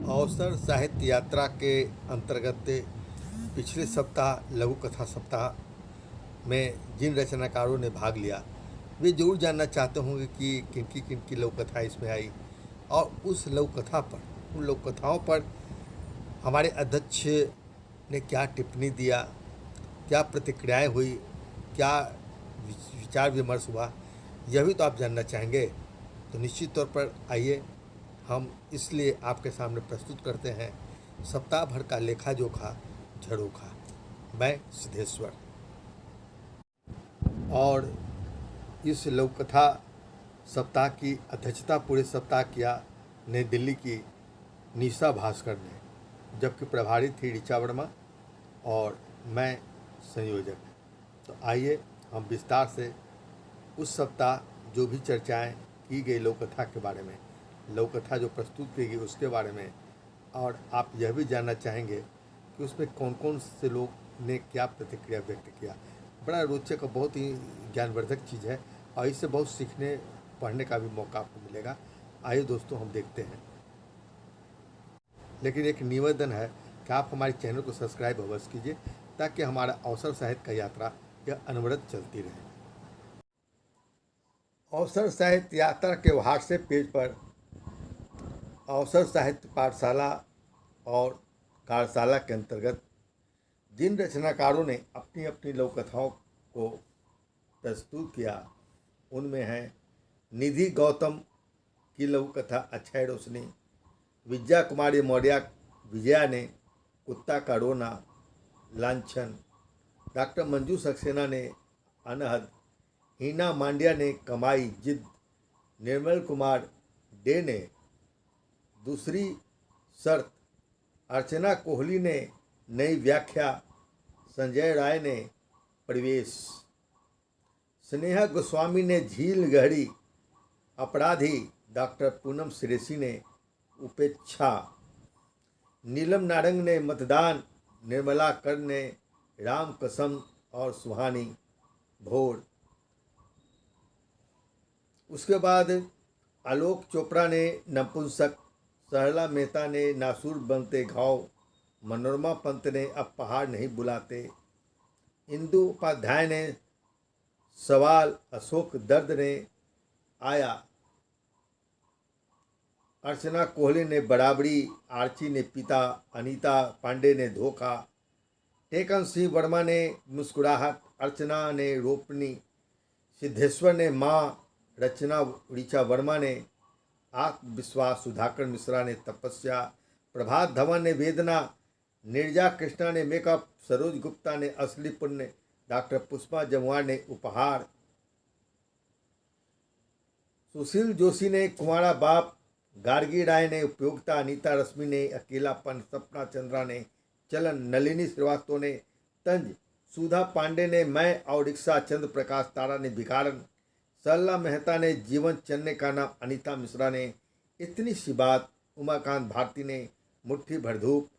अवसर साहित्य यात्रा के अंतर्गत पिछले सप्ताह लघु कथा सप्ताह में जिन रचनाकारों ने भाग लिया वे जरूर जानना चाहते होंगे कि किनकी किनकी लघु कथा इसमें आई और उस लघु कथा पर उन लघु कथाओं पर हमारे अध्यक्ष ने क्या टिप्पणी दिया, क्या प्रतिक्रियाएं हुई, क्या विचार विमर्श हुआ, यह भी तो आप जानना चाहेंगे। तो निश्चित तौर पर आइए हम इसलिए आपके सामने प्रस्तुत करते हैं सप्ताह भर का लेखा जोखा झरोखा। मैं सिद्धेश्वर और इस लघु कथा सप्ताह की अध्यक्षता पूरे सप्ताह किया नई दिल्ली की निशा भास्कर ने, जबकि प्रभारी थी ऋचा वर्मा और मैं संयोजक। तो आइए हम विस्तार से उस सप्ताह जो भी चर्चाएं की गई लघु कथा के बारे में, लघु कथा जो प्रस्तुत की गई उसके बारे में, और आप यह भी जानना चाहेंगे कि उसमें कौन कौन से लोग ने क्या प्रतिक्रिया व्यक्त किया। बड़ा रोचक और बहुत ही ज्ञानवर्धक चीज़ है और इससे बहुत सीखने पढ़ने का भी मौका आपको मिलेगा। आइए दोस्तों हम देखते हैं, लेकिन एक निवेदन है कि आप हमारे चैनल को सब्सक्राइब अवश्य कीजिए ताकि हमारा अवसर साहित्य का यात्रा यह अनवरत चलती रहे। अवसर साहित्य यात्रा के व्हाट्सएप पेज पर अवसर साहित्य पाठशाला और कार्यशाला के अंतर्गत जिन रचनाकारों ने अपनी अपनी लघु कथाओं को प्रस्तुत किया उनमें है निधि गौतम की लघु कथा अक्षय रोशनी, विद्या कुमारी मौर्य विजया ने कुत्ता का रोना लांछन, डॉक्टर मंजू सक्सेना ने अनहद, हीना मांड्या ने कमाई जिद, निर्मल कुमार डे ने दूसरी शर्त, अर्चना कोहली ने नई व्याख्या, संजय राय ने परिवेश, स्नेहा गोस्वामी ने झील गहरी, अपराधी डॉक्टर पूनम सिरेसी ने उपेक्षा, नीलम नारंग ने मतदान, निर्मला कर ने राम कसम और सुहानी भोर। उसके बाद आलोक चोपड़ा ने नपुंसक, सरला मेहता ने नासूर बनते घाव, मनोरमा पंत ने अब पहाड़ नहीं बुलाते, इंदु उपाध्याय ने सवाल, अशोक दर्द ने आया, अर्चना कोहली ने बराबरी, आर्ची ने पिता, अनीता पांडे ने धोखा, टेकन सिंह वर्मा ने मुस्कुराहट, अर्चना ने रोपनी, सिद्धेश्वर ने माँ, रचना ऋचा वर्मा ने आत्मविश्वास, सुधाकर मिश्रा ने तपस्या, प्रभात धवन ने वेदना, नीरजा कृष्णा ने मेकअप, सरोज गुप्ता ने असली पुण्य, डॉक्टर पुष्पा जमुआर ने उपहार, सुशील जोशी ने कुंवारा बाप, गार्गी राय ने उपयोगिता, अनीता रश्मि ने अकेलापन, सपना चंद्रा ने चलन, नलिनी श्रीवास्तव ने तंज, सुधा पांडे ने मैं और रिक्शा, चंद्र प्रकाश तारा ने भिखारन, सरला मेहता ने जीवन चन्ने का नाम, अनीता मिश्रा ने इतनी सी बात, उमाकांत भारती ने मुट्ठी भर धूप,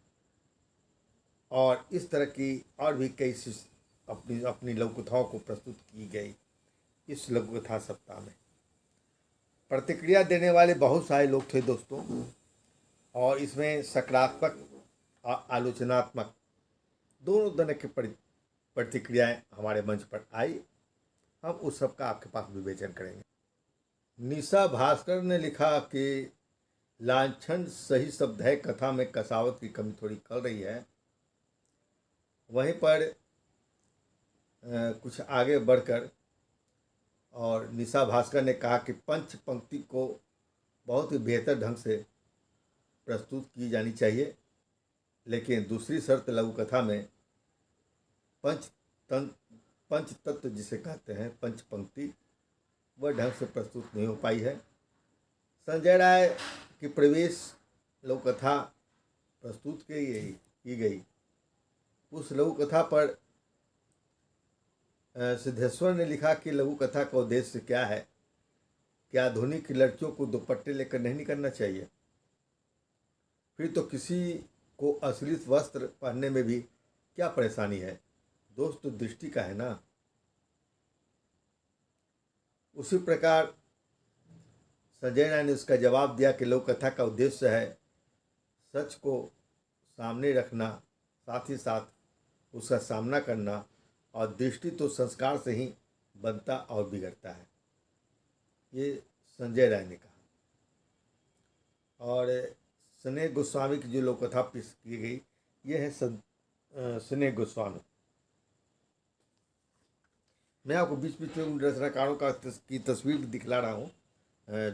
और इस तरह की और भी कई अपनी अपनी लघु कथाओं को प्रस्तुत की गई। इस लघु कथा सप्ताह में प्रतिक्रिया देने वाले बहुत सारे लोग थे दोस्तों, और इसमें सकारात्मक और आलोचनात्मक दोनों तरह की प्रतिक्रियाएं हमारे मंच पर आई। हम उस सब का आपके पास विवेचन करेंगे। निशा भास्कर ने लिखा कि लांछन सही शब्द है, कथा में कसावत की कमी थोड़ी खल रही है। वहीं पर कुछ आगे बढ़कर और निशा भास्कर ने कहा कि पंच पंक्ति को बहुत ही बेहतर ढंग से प्रस्तुत की जानी चाहिए, लेकिन दूसरी शर्त लघु कथा में पंच तत्व जिसे कहते हैं पंच पंक्ति, वह ढंग से प्रस्तुत नहीं हो पाई है। संजय राय की प्रवेश लघु कथा प्रस्तुत की गई। उस लघु कथा पर सिद्धेश्वर ने लिखा कि लघु कथा का उद्देश्य क्या है, क्या आधुनिक लड़कियों को दुपट्टे लेकर नहीं निकलना चाहिए, फिर तो किसी को अश्लील वस्त्र पहनने में भी क्या परेशानी है, दोष तो दृष्टि का है ना। उसी प्रकार संजय राय ने उसका जवाब दिया कि लोक कथा का उद्देश्य है सच को सामने रखना, साथ ही साथ उसका सामना करना, और दृष्टि तो संस्कार से ही बनता और बिगड़ता है, ये संजय राय ने कहा। और स्नेह गोस्वामी की जो लोक कथा पेश की गई, ये है स्नेह गोस्वामी। मैं आपको बीच बीच में उन रचनाकारों की तस्वीर दिखला रहा हूँ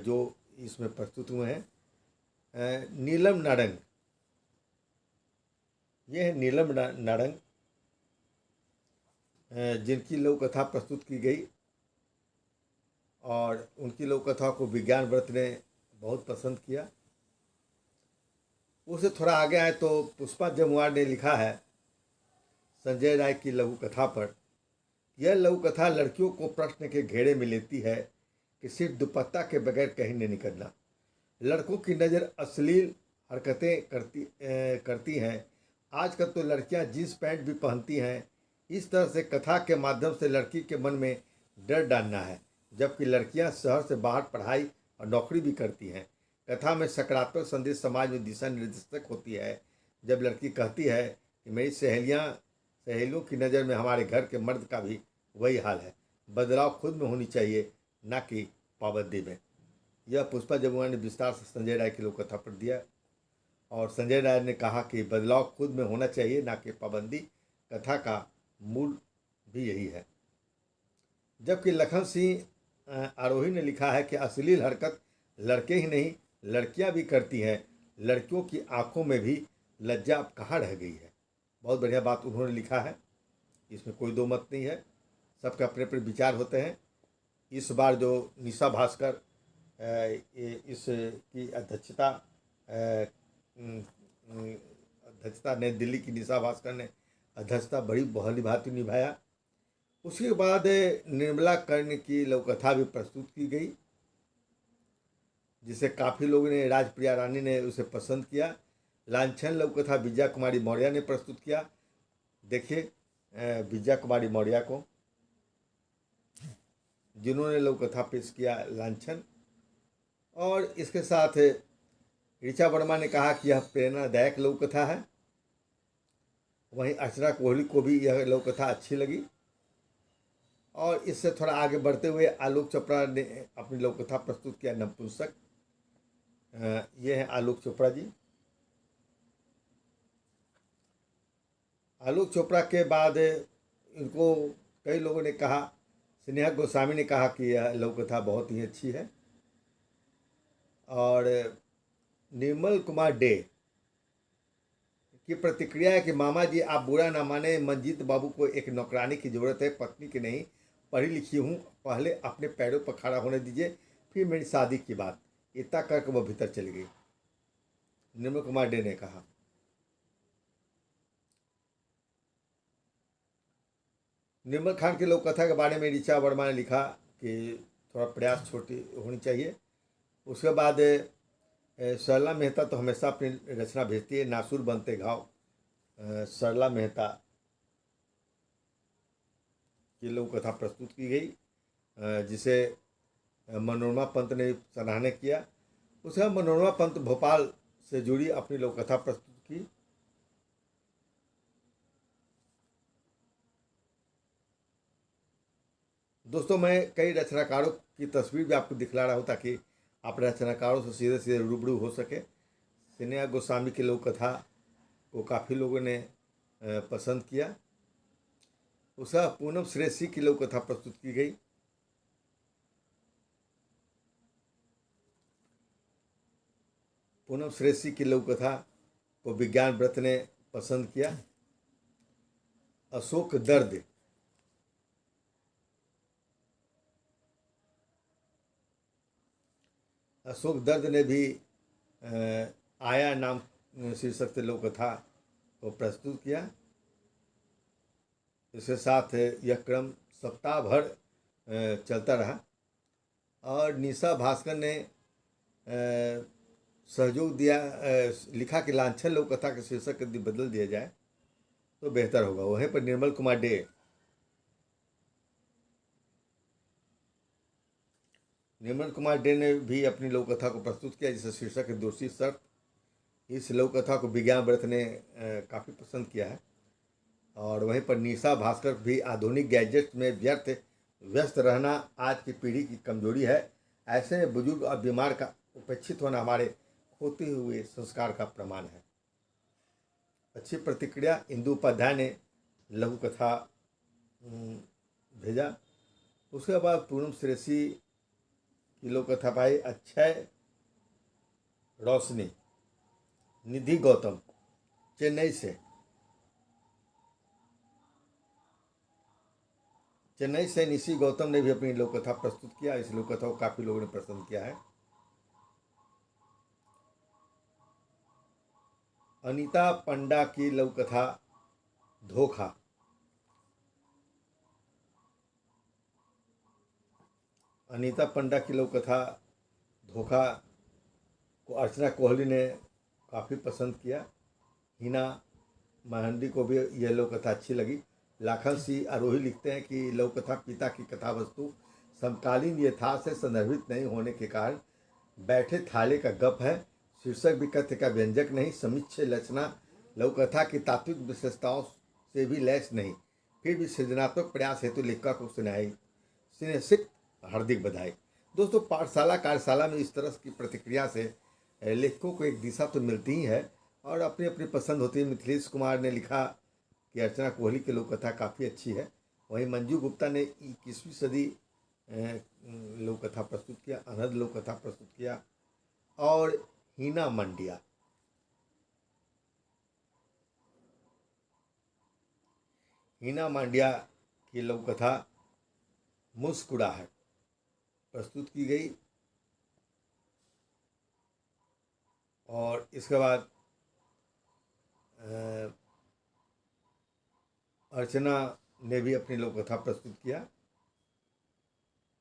जो इसमें प्रस्तुत हुए हैं। नीलम नारंग, ये है नीलम नारंग, जिनकी लोक कथा प्रस्तुत की गई, और उनकी लोक कथा को विज्ञान व्रत ने बहुत पसंद किया। उससे थोड़ा आगे आए तो पुष्पा जमुआर ने लिखा है संजय राय की लघु कथा पर। यह लघु कथा लड़कियों को प्रश्न के घेरे में लेती है कि सिर्फ दुपट्टा के बगैर कहीं नहीं निकलना। लड़कों की नज़र अश्लील हरकतें करती हैं। आजकल तो लड़कियां जींस पैंट भी पहनती हैं। इस तरह से कथा के माध्यम से लड़की के मन में डर डालना है, जबकि लड़कियां शहर से बाहर पढ़ाई और नौकरी भी करती हैं। कथा में सकारात्मक संदेश समाज में दिशा निर्देशक होती है। जब लड़की कहती है कि मेरी सहेलियों की नज़र में हमारे घर के मर्द का भी वही हाल है, बदलाव खुद में होनी चाहिए, ना कि पाबंदी में। यह पुष्पा जमुआर ने विस्तार से संजय राय की लोक कथा पर दिया, और संजय राय ने कहा कि बदलाव खुद में होना चाहिए, ना कि पाबंदी। कथा का मूल भी यही है। जबकि लखन सिंह आरोही ने लिखा है कि अश्लील हरकत लड़के ही नहीं, लड़कियां भी करती हैं। लड़कियों की आंखों में भी लज्जा अब कहाँ रह गई है। बहुत बढ़िया बात उन्होंने लिखा है, इसमें कोई दो मत नहीं है, सबके अपने अपने विचार होते हैं। इस बार जो निशा भास्कर इसकी अध्यक्षता नई दिल्ली की निशा भास्कर ने अध्यक्षता बड़ी भली भांति निभाया। उसके बाद निर्मला कर्ण की लोक कथा भी प्रस्तुत की गई, जिसे काफ़ी लोगों ने, राजप्रिया रानी ने उसे पसंद किया। लांछन लोक कथा विजया कुमारी मौर्य ने प्रस्तुत किया। देखिए विजया कुमारी मौर्य को, जिन्होंने लोक कथा पेश किया लांछन। और इसके साथ ऋचा वर्मा ने कहा कि यह प्रेरणादायक लोक कथा है। वहीं अर्चना कोहली को भी यह लोक कथा अच्छी लगी। और इससे थोड़ा आगे बढ़ते हुए आलोक चोपड़ा ने अपनी लोक कथा प्रस्तुत किया, नपुंसक। ये है आलोक चोपड़ा जी। आलोक चोपड़ा के बाद इनको कई लोगों ने कहा, स्नेहा गोस्वामी ने कहा कि यह लोक कथा बहुत ही अच्छी है। और निर्मल कुमार डे की प्रतिक्रिया है कि मामा जी आप बुरा ना माने, मंजीत बाबू को एक नौकरानी की ज़रूरत है, पत्नी की नहीं। पढ़ी लिखी हूँ, पहले अपने पैरों पर खड़ा होने दीजिए, फिर मेरी शादी की बात। इतना करके वह भीतर चली गई, निर्मल कुमार डे ने कहा। निर्मल खान की लोक कथा के बारे में ऋचा वर्मा ने लिखा कि थोड़ा प्रयास छोटी होनी चाहिए। उसके बाद सरला मेहता तो हमेशा अपनी रचना भेजती है, नासुर बनते घाव। सरला मेहता की लोक कथा प्रस्तुत की गई, जिसे मनोरमा पंत ने सराहना किया। उसके मनोरमा पंत भोपाल से जुड़ी अपनी लोक कथा प्रस्तुत की। दोस्तों, मैं कई रचनाकारों की तस्वीर भी आपको दिखला रहा हूँ ताकि आप रचनाकारों से सीधे सीधे रूबरू हो सके। स्नेहा गोस्वामी की लोक कथा को काफ़ी लोगों ने पसंद किया। उसका पूनम श्रेष्ठी की लोक कथा प्रस्तुत की गई। पूनम श्रेष्ठी की लोक कथा को विज्ञान व्रत ने पसंद किया। अशोक दर्द, अशोक दर्द ने भी आया नाम शीर्षक से लोक कथा को प्रस्तुत किया। इसके साथ यह क्रम सप्ताह भर चलता रहा, और निशा भास्कर ने सहयोग दिया, लिखा कि लांछन लोक कथा के शीर्षक यदि बदल दिया जाए तो बेहतर होगा। वहीं पर निर्मल कुमार डे ने भी अपनी लोक कथा को प्रस्तुत किया, जिसे शीर्षक है दोषी शर्त। इस लोक कथा को विज्ञान व्रत ने काफ़ी पसंद किया है। और वहीं पर निशा भास्कर भी आधुनिक गैजेट्स में व्यस्त रहना आज की पीढ़ी की कमजोरी है। ऐसे में बुजुर्ग और बीमार का उपेक्षित होना हमारे खोते हुए संस्कार का प्रमाण है। अच्छी प्रतिक्रिया इंदु उपाध्याय ने लघु कथा भेजा। उसके बाद पूनम श्रेषी की लोक कथा भाई अक्षय रोशनी निधि गौतम चेन्नई से निधि गौतम ने भी अपनी लोक कथा प्रस्तुत किया। इस लोक कथा को काफ़ी लोगों ने पसंद किया है। अनीता पंडा की लोक कथा धोखा। अनीता पंडा की लोक कथा धोखा को अर्चना कोहली ने काफ़ी पसंद किया। हिना महंदी को भी यह लोक कथा अच्छी लगी। लाखन सिंह आरोही लिखते हैं कि लोक कथा पिता की कथा वस्तु समकालीन यथार्थ से संदर्भित नहीं होने के कारण बैठे थाले का गप है। शीर्षक भी कथ्य का व्यंजक नहीं। समीक्ष रचना लोक कथा की तात्विक विशेषताओं से भी लैस नहीं। फिर भी सृजनात्मक प्रयास हेतु लेखक को सुनिश्चित हार्दिक बधाई। दोस्तों, पाठशाला कार्यशाला में इस तरह की प्रतिक्रिया से लेखकों को एक दिशा तो मिलती ही है और अपनी अपनी पसंद होती है। मिथिलेश कुमार ने लिखा कि अर्चना कोहली की लोक कथा काफ़ी अच्छी है। वहीं मंजू गुप्ता ने 21वीं सदी लोक कथा प्रस्तुत किया, अनहद लोक कथा प्रस्तुत किया। और हीना मांडिया की लोक कथा मुस्कुराहट प्रस्तुत की गई। और इसके बाद अर्चना ने भी अपनी लोक कथा प्रस्तुत किया।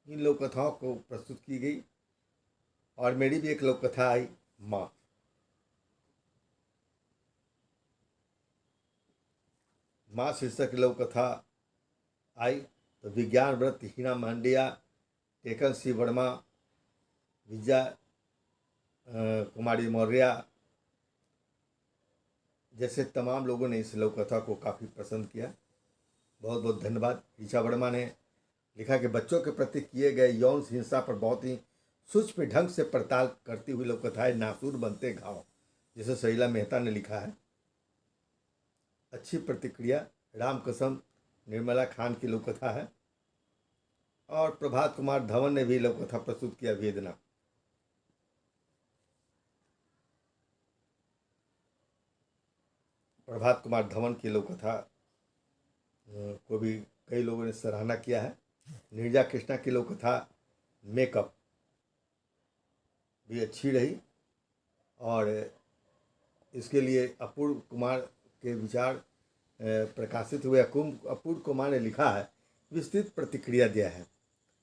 इन लोक कथाओं को प्रस्तुत की गई। और मेरी भी एक लोक कथा आई, माँ शीर्षक की लोक कथा आई। तो विज्ञान व्रत, हीना मांडिया, टेकन सी वर्मा, विजया कुमारी मौर्य जैसे तमाम लोगों ने इस लोक कथा को काफ़ी पसंद किया। बहुत बहुत धन्यवाद। ऋचा वर्मा ने लिखा कि बच्चों के प्रति किए गए यौन हिंसा पर बहुत ही सूक्ष्म ढंग से पड़ताल करती हुई लोक कथा है नासूर बनते घाव, जिसे शैला मेहता ने लिखा है। अच्छी प्रतिक्रिया। राम कसम निर्मला खान की लोक कथा है। और प्रभात कुमार धवन ने भी लोक कथा प्रस्तुत किया, वेदना। प्रभात कुमार धवन की लोक कथा को भी कई लोगों ने सराहना किया है। नीरजा कृष्णा की लोक कथा मेकअप भी अच्छी रही। और इसके लिए अपूर्व कुमार के विचार प्रकाशित हुए। अपूर्व कुमार ने लिखा है, विस्तृत प्रतिक्रिया दिया है।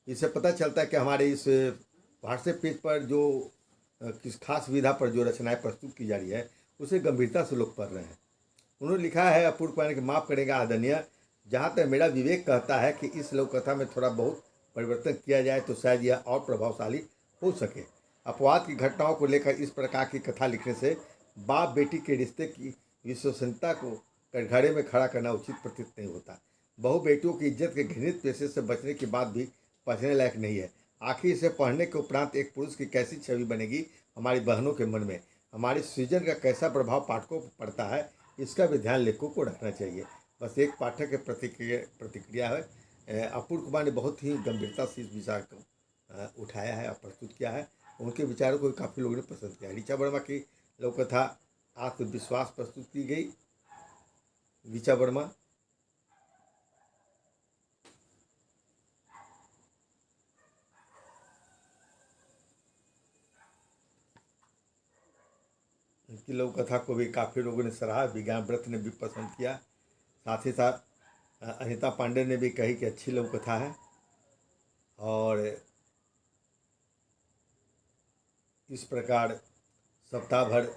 इससे पता चलता है कि हमारे इस व्हाट्सएप पेज पर जो किस खास विधा पर जो रचनाएं प्रस्तुत की जा रही है उसे गंभीरता से लोग पढ़ रहे हैं। उन्होंने लिखा है, अपूर्व कुमार के माफ़ करेगा आदरणीय, जहाँ तक मेरा विवेक कहता है कि इस लोक कथा में थोड़ा बहुत परिवर्तन किया जाए तो शायद यह और प्रभावशाली हो सके। अपवाद की घटनाओं को लेकर इस प्रकार की कथा लिखने से बाप बेटी के रिश्ते की विश्वसनीयता को कटघरे में खड़ा करना उचित प्रतीत नहीं होता। बहु बेटियों की इज्जत के घृणित पेशे से बचने की बात भी पढ़ने लायक नहीं है। आखिर इसे पढ़ने के उपरांत एक पुरुष की कैसी छवि बनेगी हमारी बहनों के मन में, हमारे सृजन का कैसा प्रभाव पाठकों पर पड़ता है, इसका भी ध्यान लेखकों को रखना चाहिए। बस एक पाठक के प्रतिक्रिया है। अपूर्व कुमार ने बहुत ही गंभीरता से इस विचार को उठाया है और प्रस्तुत किया है। उनके विचारों को काफ़ी लोगों ने पसंद किया। ऋचा वर्मा की लोक कथा आत्मविश्वास प्रस्तुत की गई। ऋचा वर्मा की लोक कथा को भी काफ़ी लोगों ने सराहा। विज्ञान व्रत ने भी पसंद किया। साथ ही साथ अनिता पांडे ने भी कही कि अच्छी लोक कथा है। और इस प्रकार सप्ताह भर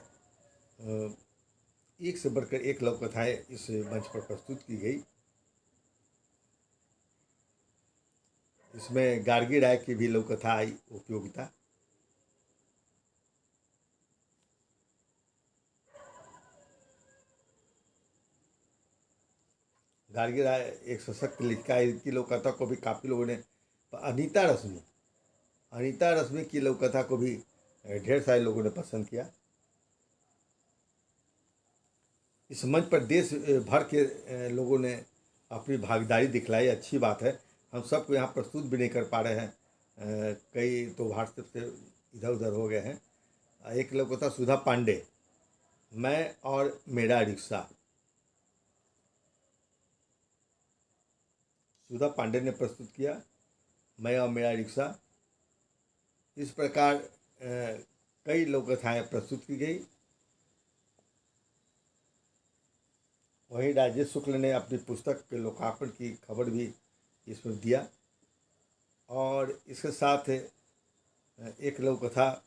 एक से बढ़कर एक लोक कथाएँ इस मंच पर प्रस्तुत की गई। इसमें गार्गी राय की भी लोक कथा आई, उपयोगिता। गार्गी राय एक सशक्त लेखिका है। इनकी लोक कथा को भी काफ़ी लोगों ने, अनीता रश्मि की लोक कथा को भी ढेर सारे लोगों ने पसंद किया। इस मंच पर देश भर के लोगों ने अपनी भागीदारी दिखलाई, अच्छी बात है। हम सबको यहाँ प्रस्तुत भी नहीं कर पा रहे हैं, कई तो व्हाट्सएप से इधर उधर हो गए हैं। एक लोग था सुधा पांडे, मैं और मेरा रिक्शा। सुधा पांडे ने प्रस्तुत किया मैं और मेरा रिक्शा। इस प्रकार कई लोक कथाएँ प्रस्तुत की गई। वहीं राजेश शुक्ल ने अपनी पुस्तक के लोकार्पण की खबर भी इसमें दिया। और इसके साथ एक लोक कथा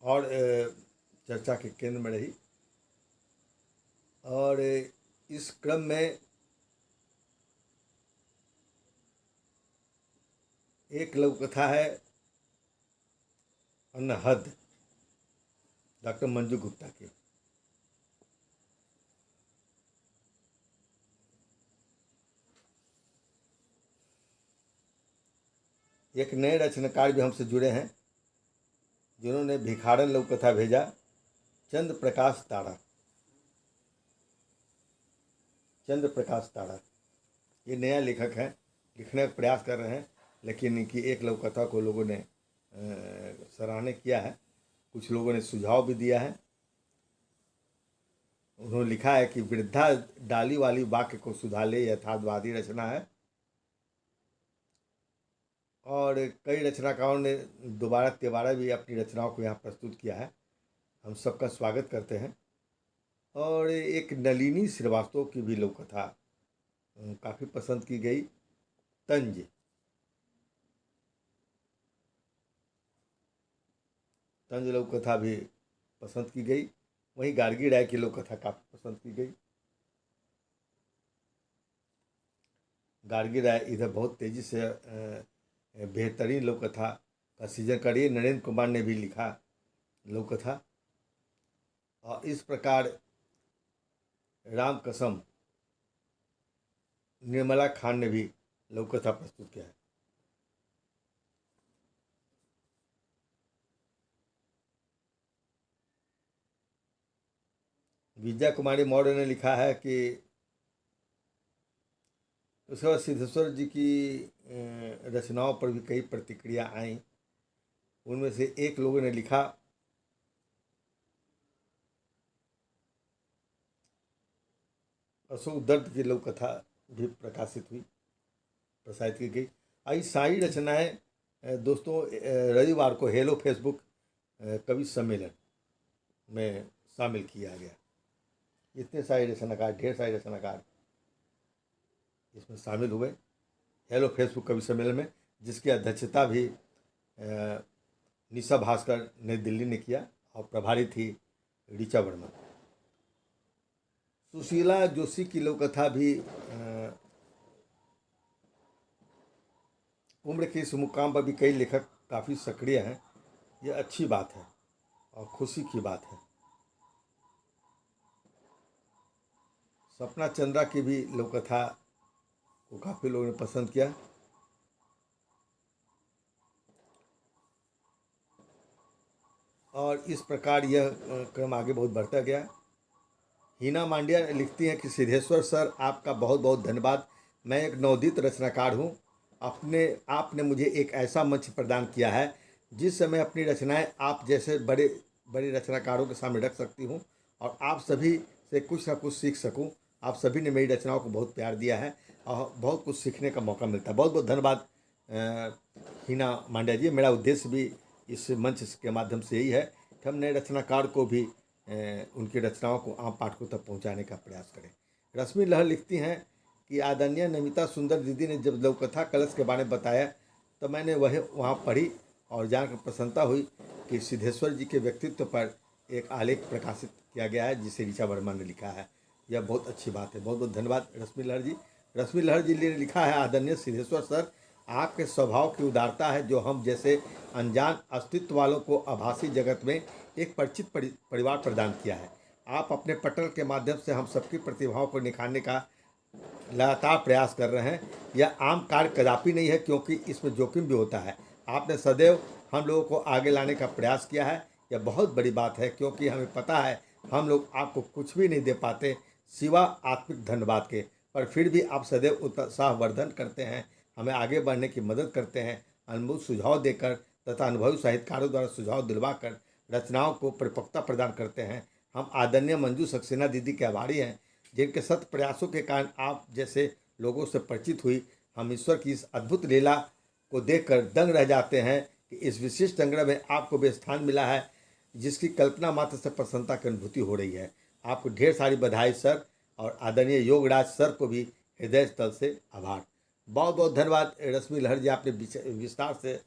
और चर्चा के केंद्र में रही। और इस क्रम में एक लोक कथा है अनहद, डॉक्टर मंजू गुप्ता की। एक नए रचनाकार भी हमसे जुड़े हैं जिन्होंने भिखारन लोक कथा भेजा, चंद्र प्रकाश ताड़ा। ये नया लेखक है, लिखने का प्रयास कर रहे हैं, लेकिन इनकी एक लोक कथा को लोगों ने सराहना किया है, कुछ लोगों ने सुझाव भी दिया है। उन्होंने लिखा है कि वृद्धा डाली वाली वाक्य को सुधा ले यथार्थवादी रचना है। और कई रचनाकारों ने दोबारा तिबारा भी अपनी रचनाओं को यहाँ प्रस्तुत किया है, हम सबका स्वागत करते हैं। और एक नलिनी श्रीवास्तव की भी लोक कथा काफ़ी पसंद की गई, तंज लोक कथा भी पसंद की गई। वहीं गार्गी राय की लोक कथा काफ़ी पसंद की गई। गार्गी राय इधर बहुत तेज़ी से बेहतरीन लोक कथा का सीजन कर रही है। नरेंद्र कुमार ने भी लिखा लोक कथा। और इस प्रकार राम कसम निर्मला खान ने भी लोक कथा प्रस्तुत किया है। विजया कुमारी मौर्य ने लिखा है कि उसके बाद सिद्धेश्वर जी की रचनाओं पर भी कई प्रतिक्रिया आई। उनमें से एक लोगों ने लिखा अशोक दत्त की लोक कथा भी प्रसारित की गई। आई सारी रचनाएं दोस्तों रविवार को हेलो फेसबुक कवि सम्मेलन में शामिल किया गया। इतने सारे रचनाकार, ढेर सारे रचनाकार इसमें शामिल हुए हेलो फेसबुक कवि सम्मेलन में, जिसकी अध्यक्षता भी निशा भास्कर नई दिल्ली ने किया और प्रभारी थी ऋचा वर्मा। सुशीला जोशी की लोक कथा भी उम्र के इस मुकाम पर भी कई लेखक काफ़ी सक्रिय हैं। ये अच्छी बात है और खुशी की बात है। सपना चंद्रा की भी लोक कथा को काफ़ी लोगों ने पसंद किया। और इस प्रकार यह क्रम आगे बहुत बढ़ता गया। हीना मांडिया लिखती हैं कि सिद्धेश्वर सर, आपका बहुत बहुत धन्यवाद। मैं एक नवोदित रचनाकार हूँ। आपने मुझे एक ऐसा मंच प्रदान किया है जिस समय अपनी रचनाएं आप जैसे बड़े बड़े रचनाकारों के सामने रख सकती हूँ और आप सभी से कुछ ना कुछ सीख सकूँ। आप सभी ने मेरी रचनाओं को बहुत प्यार दिया है और बहुत कुछ सीखने का मौका मिलता है। बहुत बहुत धन्यवाद हीना मांडिया जी। मेरा उद्देश्य भी इस मंच के माध्यम से यही है कि हम नए रचनाकार को भी उनकी रचनाओं को आम पाठकों तक पहुंचाने का प्रयास करें। रश्मि लहर लिखती हैं कि आदरणीय नमिता सुंदर दीदी ने जब लोक कथा कलश के बारे में बताया तो मैंने वहाँ पढ़ी और जानकर प्रसन्नता हुई कि सिद्धेश्वर जी के व्यक्तित्व पर एक आलेख प्रकाशित किया गया है जिसे ऋचा वर्मा ने लिखा है। यह बहुत अच्छी बात है। बहुत बहुत धन्यवाद रश्मि लहर जी। रश्मि लहर जी ने लिखा है, आदरणीय सिद्धेश्वर सर, आपके स्वभाव की उदारता है जो हम जैसे अनजान अस्तित्व वालों को आभासी जगत में एक परिचित परिवार प्रदान किया है। आप अपने पटल के माध्यम से हम सबकी प्रतिभाओं को निखारने का लगातार प्रयास कर रहे हैं। यह आम कार्य कदापि नहीं है, क्योंकि इसमें जोखिम भी होता है। आपने सदैव हम लोगों को आगे लाने का प्रयास किया है। यह बहुत बड़ी बात है, क्योंकि हमें पता है हम लोग आपको कुछ भी नहीं दे पाते सिवा आत्मिक धन्यवाद के, पर फिर भी आप सदैव उत्साहवर्धन करते हैं, हमें आगे बढ़ने की मदद करते हैं, अनुभव सुझाव देकर तथा अनुभवी साहित्यकारों द्वारा सुझाव दिलवाकर रचनाओं को परिपक्वता प्रदान करते हैं। हम आदरणीय मंजू सक्सेना दीदी के आभारी हैं, जिनके सतत प्रयासों के कारण आप जैसे लोगों से परिचित हुई। हम ईश्वर की इस अद्भुत लीला को देखकर दंग रह जाते हैं कि इस विशिष्ट संग्रह में आपको भी स्थान मिला है, जिसकी कल्पना मात्र से प्रसन्नता की अनुभूति हो रही है। आपको ढेर सारी बधाई सर, और आदरणीय योगराज सर को भी हृदय स्थल से आभार। बहुत बहुत धन्यवाद रश्मि लहर जी, आपने विस्तार से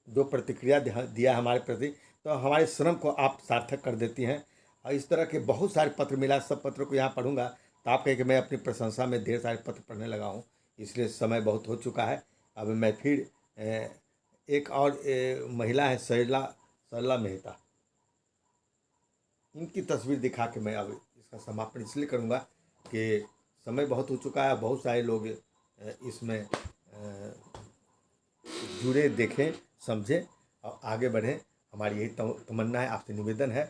जो प्रतिक्रिया दिया हमारे प्रति, तो हमारे श्रम को आप सार्थक कर देती हैं। और इस तरह के बहुत सारे पत्र मिला, सब पत्रों को यहाँ पढ़ूंगा तो आप कहें कि मैं अपनी प्रशंसा में ढेर सारे पत्र पढ़ने लगा हूँ, इसलिए समय बहुत हो चुका है। अब मैं फिर एक और महिला है सरला मेहता, इनकी तस्वीर दिखा के मैं अब इसका समापन इसलिए करूँगा कि समय बहुत हो चुका है। बहुत सारे लोग इसमें जुड़े, देखें, समझें और आगे बढ़ें। हमारी यही तमन्ना है, आपसे निवेदन है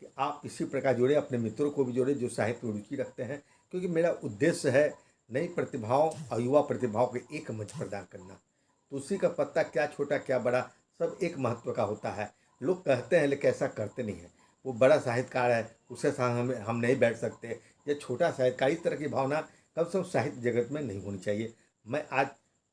कि आप इसी प्रकार जुड़े, अपने मित्रों को भी जोड़े जो साहित्य में रुचि रखते हैं, क्योंकि मेरा उद्देश्य है नई प्रतिभाओं और युवा प्रतिभाओं को एक मंच प्रदान करना। तुलसी का पत्ता क्या छोटा क्या बड़ा, सब एक महत्व का होता है। लोग कहते हैं लेकिन ऐसा करते नहीं हैं। वो बड़ा साहित्यकार है, उसके साथ हम नहीं बैठ सकते, ये छोटा साहित्यकार, इस तरह की भावना कम से कम साहित्य जगत में नहीं होनी चाहिए। मैं आज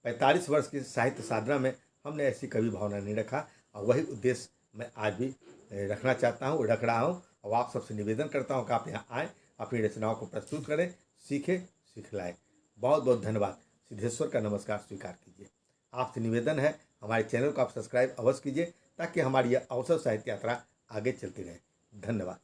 45 वर्ष की साहित्य साधना में हमने ऐसी कभी भावना नहीं रखा, और वही उद्देश्य मैं आज भी रखना चाहता हूँ, रख रहा हूँ। और आप सबसे निवेदन करता हूँ कि आप यहाँ आएँ, अपनी रचनाओं को प्रस्तुत करें, सीखें, सिखलाएं। बहुत बहुत धन्यवाद। सिद्धेश्वर का नमस्कार स्वीकार कीजिए। आपसे निवेदन है हमारे चैनल को आप सब्सक्राइब अवश्य कीजिए, ताकि हमारी यह अवसर साहित्य यात्रा आगे चलती रहे। धन्यवाद।